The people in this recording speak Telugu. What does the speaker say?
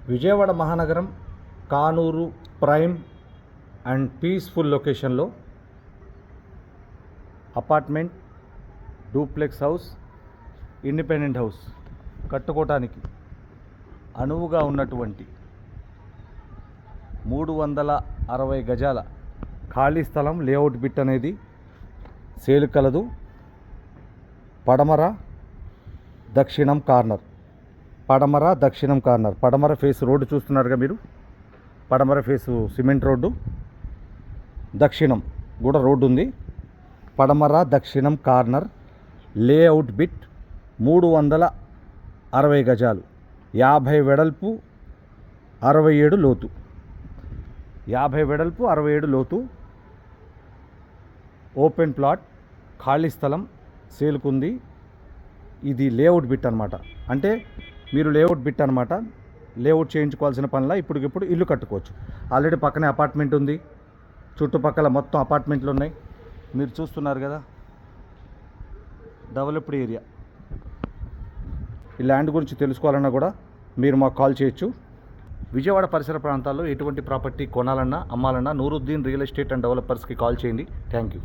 విజయవాడ మహానగరం కానూరు ప్రైమ్ అండ్ పీస్ఫుల్ లొకేషన్లో apartment, duplex house, independent house కట్టుకోవటానికి అనువుగా ఉన్నటువంటి 360 గజాల ఖాళీ స్థలం లేఅవుట్ బిట్ అనేది సేల్ కలదు. పడమర దక్షిణం కార్నర్, పడమర ఫేస్ రోడ్డు చూస్తున్నారుగా మీరు. పడమర ఫేసు సిమెంట్ రోడ్డు, దక్షిణం కూడా రోడ్డు ఉంది. పడమర దక్షిణం కార్నర్ లేఅవుట్ బిట్ 360 గజాలు, 50 వెడల్పు 67 లోతు, 50 వెడల్పు 67 లోతు ఓపెన్ ప్లాట్, ఖాళీ స్థలం సేల్కుంది. ఇది లేఅవుట్ బిట్ అనమాట. అంటే మీరు లేఅవుట్ బిట్ అనమాట. లేఅవుట్ చేయించుకోవాల్సిన పనిలా ఇప్పటికిప్పుడు ఇల్లు కట్టుకోవచ్చు. ఆల్రెడీ పక్కనే అపార్ట్మెంట్ ఉంది, చుట్టుపక్కల మొత్తం అపార్ట్మెంట్లు ఉన్నాయి. మీరు చూస్తున్నారు కదా, డెవలప్డ్ ఏరియా. ఈ ల్యాండ్ గురించి తెలుసుకోవాలన్నా కూడా మీరు మాకు కాల్ చేయొచ్చు. విజయవాడ పరిసర ప్రాంతాల్లో ఎటువంటి ప్రాపర్టీ కొనాలన్నా అమ్మాలన్నా నూరుద్దీన్ రియల్ ఎస్టేట్ అండ్ డెవలపర్స్కి కాల్ చేయండి. Thank you.